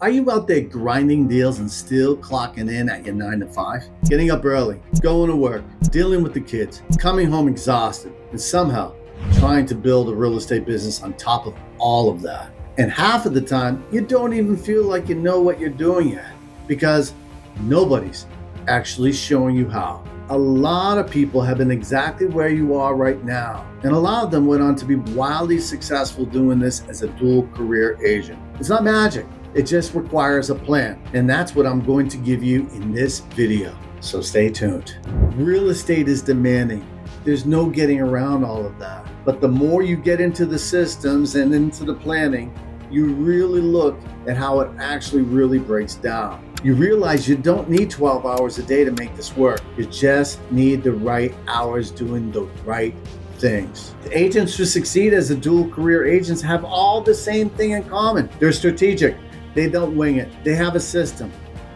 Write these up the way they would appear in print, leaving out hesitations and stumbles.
Are you out there grinding deals and still clocking in at your 9 to 5? Getting up early, going to work, dealing with the kids, coming home exhausted, and somehow trying to build a real estate business on top of all of that. And half of the time, you don't even feel like you know what you're doing yet because nobody's actually showing you how. A lot of people have been exactly where you are right now, and a lot of them went on to be wildly successful doing this as a dual career agent. It's not magic. It just requires a plan, and that's what I'm going to give you in this video. So stay tuned. Real estate is demanding. There's no getting around all of that. But the more you get into the systems and into the planning, you really look at how it actually really breaks down. You realize you don't need 12 hours a day to make this work. You just need the right hours doing the right things. The agents who succeed as a dual career agents have all the same thing in common. They're strategic. They don't wing it. They have a system,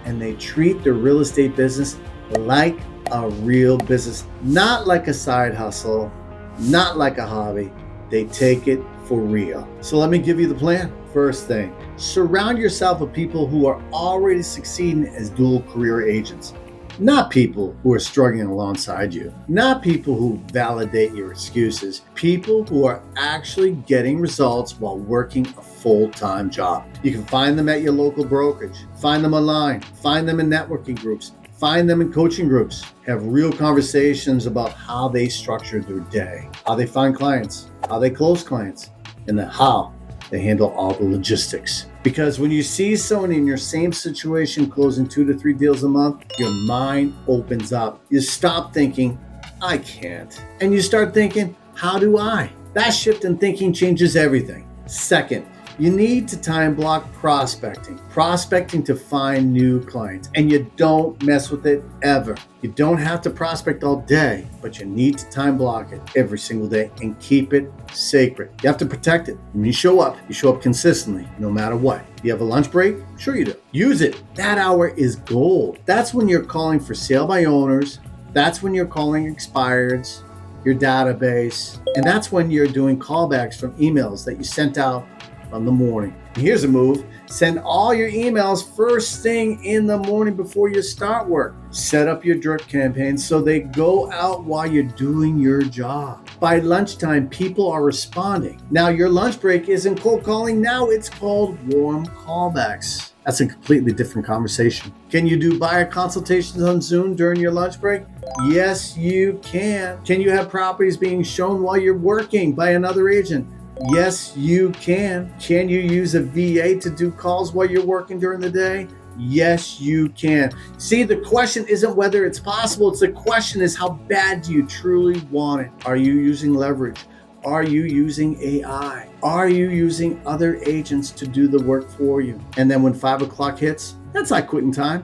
and they treat their real estate business like a real business, not like a side hustle, not like a hobby. They take it for real. So let me give you the plan. First thing, surround yourself with people who are already succeeding as dual career agents. Not people who are struggling alongside you, not people who validate your excuses, people who are actually getting results while working a full-time job. You can find them at your local brokerage, find them online, find them in networking groups, find them in coaching groups. Have real conversations about how they structure their day, how they find clients, how they close clients, and then how they handle all the logistics. Because when you see someone in your same situation closing 2 to 3 deals a month, your mind opens up. You stop thinking, I can't. And you start thinking, how do I? That shift in thinking changes everything. Second, you need to time block prospecting to find new clients, and you don't mess with it ever. You don't have to prospect all day, but you need to time block it every single day and keep it sacred. You have to protect it. When you show up consistently, no matter what. You have a lunch break? Sure you do. Use it. That hour is gold. That's when you're calling for sale by owners. That's when you're calling expireds, your database, and that's when you're doing callbacks from emails that you sent out from the morning. And here's a move. Send all your emails first thing in the morning before you start work. Set up your drip campaigns so they go out while you're doing your job. By lunchtime, people are responding. Now, your lunch break isn't cold calling. Now it's called warm callbacks. That's a completely different conversation. Can you do buyer consultations on Zoom during your lunch break? Yes, you can. Can you have properties being shown while you're working by another agent? Yes, you can. Can you use a VA to do calls while you're working during the day? Yes, you can. See, the question isn't whether it's possible. The question is, how bad do you truly want it? Are you using leverage? Are you using AI? Are you using other agents to do the work for you? And then when 5 o'clock hits, that's not quitting time.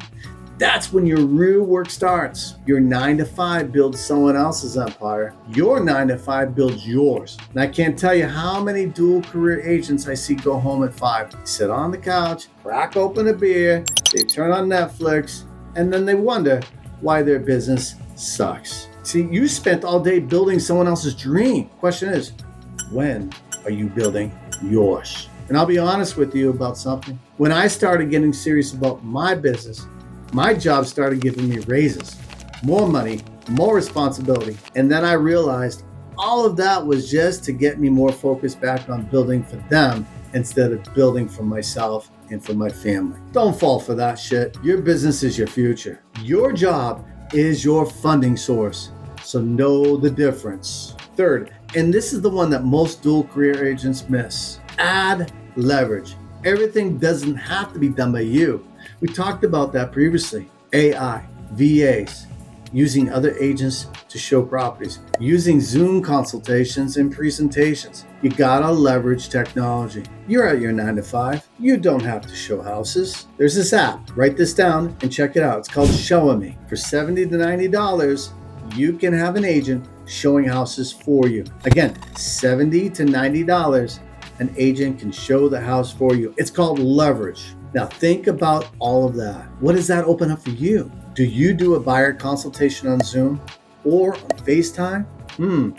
That's when your real work starts. Your 9 to 5 builds someone else's empire. Your 9 to 5 builds yours. And I can't tell you how many dual career agents I see go home at 5. They sit on the couch, crack open a beer, they turn on Netflix, and then they wonder why their business sucks. See, you spent all day building someone else's dream. Question is, when are you building yours? And I'll be honest with you about something. When I started getting serious about my business, my job started giving me raises, more money, more responsibility. And then I realized all of that was just to get me more focused back on building for them instead of building for myself and for my family. Don't fall for that shit. Your business is your future. Your job is your funding source. So know the difference. Third, and this is the one that most dual career agents miss, add leverage. Everything doesn't have to be done by you. We talked about that previously. AI, VAs, using other agents to show properties, using Zoom consultations and presentations. You gotta leverage technology. You're at your 9 to 5. You don't have to show houses. There's this app. Write this down and check it out. It's called Showing Me. For $70 to $90, you can have an agent showing houses for you. Again, $70 to $90, an agent can show the house for you. It's called leverage. Now think about all of that. What does that open up for you? Do you do a buyer consultation on Zoom or on FaceTime?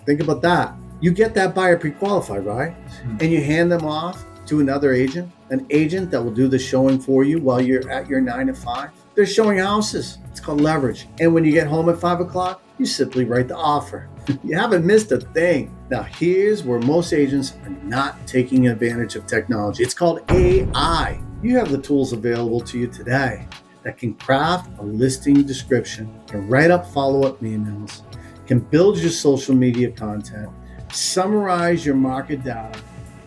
Think about that. You get that buyer pre-qualified, right? And you hand them off to another agent. An agent that will do the showing for you while you're at your 9 to 5. They're showing houses. It's called leverage. And when you get home at 5 o'clock, you simply write the offer. You haven't missed a thing. Now, here's where most agents are not taking advantage of technology. It's called AI. You have the tools available to you today that can craft a listing description, can write up follow-up emails, can build your social media content, summarize your market data,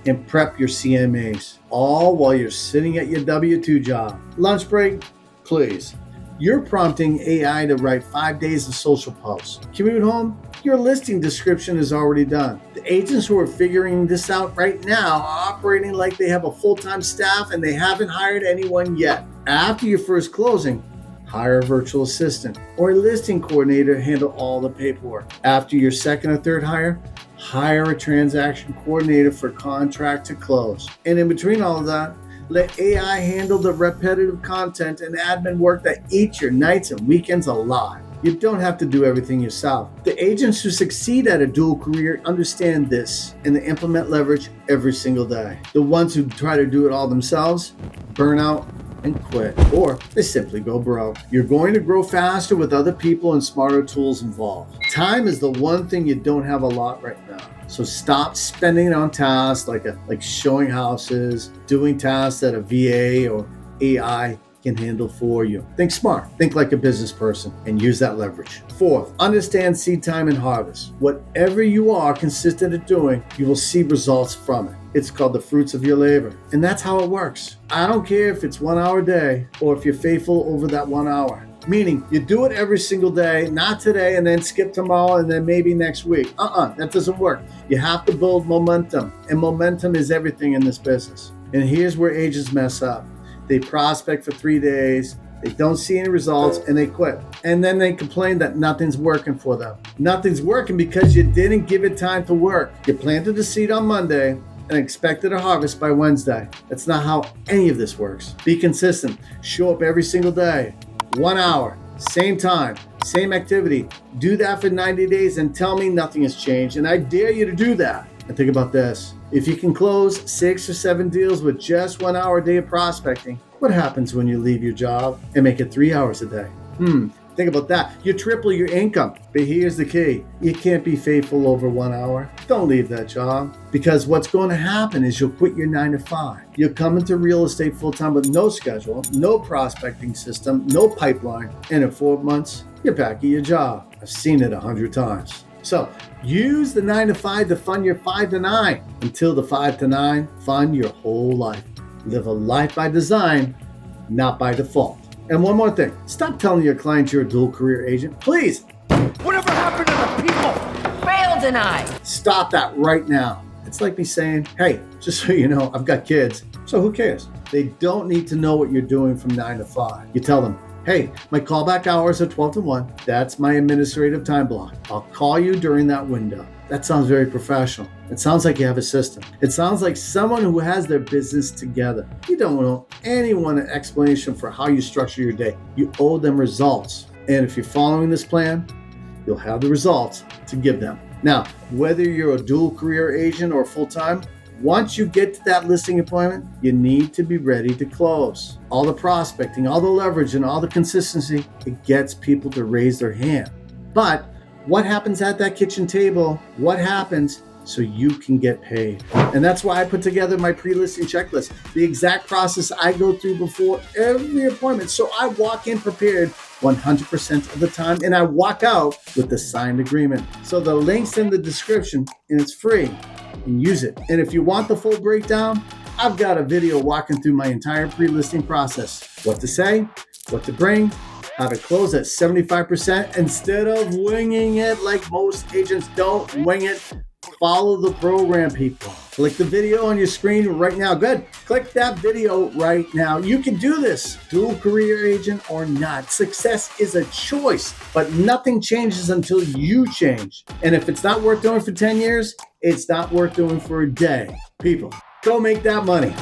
and prep your CMAs, all while you're sitting at your W-2 job. Lunch break, please. You're prompting AI to write 5 days of social posts. Commute home, your listing description is already done. The agents who are figuring this out right now are operating like they have a full-time staff and they haven't hired anyone yet. After your first closing, hire a virtual assistant or a listing coordinator to handle all the paperwork. After your second or third hire a transaction coordinator for contract to close. And in between all of that, let AI handle the repetitive content and admin work that eats your nights and weekends alive. You don't have to do everything yourself. The agents who succeed at a dual career understand this and they implement leverage every single day. The ones who try to do it all themselves burn out and quit, or they simply go broke. You're going to grow faster with other people and smarter tools involved. Time is the one thing you don't have a lot right now. So stop spending it on tasks like showing houses, doing tasks that a VA or AI can handle for you. Think smart, think like a business person, and use that leverage. Fourth, understand seed time and harvest. Whatever you are consistent at doing, you will see results from it. It's called the fruits of your labor. And that's how it works. I don't care if it's 1 hour a day or if you're faithful over that 1 hour. Meaning you do it every single day, not today and then skip tomorrow and then maybe next week. That doesn't work. You have to build momentum, and momentum is everything in this business. And here's where agents mess up. They prospect for 3 days, they don't see any results, and they quit. And then they complain that nothing's working for them. Nothing's working because you didn't give it time to work. You planted the seed on Monday and expected a harvest by Wednesday. That's not how any of this works. Be consistent. Show up every single day. 1 hour, same time, same activity. Do that for 90 days and tell me nothing has changed. And I dare you to do that. And think about this. If you can close 6 or 7 deals with just 1 hour a day of prospecting, what happens when you leave your job and make it 3 hours a day? Think about that. You triple your income. But here's the key. You can't be faithful over 1 hour. Don't leave that job, because what's going to happen is you'll quit your 9 to 5. You'll come into real estate full-time with no schedule, no prospecting system, no pipeline. And in 4 months, you're back at your job. I've seen it 100 times. So use the 9 to 5 to fund your 5 to 9. Until the 5 to 9, fund your whole life. Live a life by design, not by default. And one more thing, stop telling your clients you're a dual career agent. Please. Whatever happened to the people? Fail denied. Stop that right now. It's like me saying, hey, just so you know, I've got kids. So who cares? They don't need to know what you're doing from 9 to 5. You tell them, hey, my callback hours are 12 to 1. That's my administrative time block. I'll call you during that window. That sounds very professional. It sounds like you have a system. It sounds like someone who has their business together. You don't owe anyone an explanation for how you structure your day. You owe them results. And if you're following this plan, you'll have the results to give them. Now, whether you're a dual career agent or full-time, once you get to that listing appointment, you need to be ready to close. All the prospecting, all the leverage, and all the consistency, it gets people to raise their hand. But what happens at that kitchen table? What happens so you can get paid? And that's why I put together my pre-listing checklist, the exact process I go through before every appointment. So I walk in prepared 100% of the time, and I walk out with the signed agreement. So the link's in the description, and it's free. And use it. And if you want the full breakdown, I've got a video walking through my entire pre-listing process. What to say, what to bring, how to close at 75% instead of winging it like most agents don't wing it. Follow the program, people. Click the video on your screen right now. Good. Click that video right now. You can do this, dual career agent or not. Success is a choice, but nothing changes until you change. And if it's not worth doing for 10 years, it's not worth doing for a day. People, go make that money.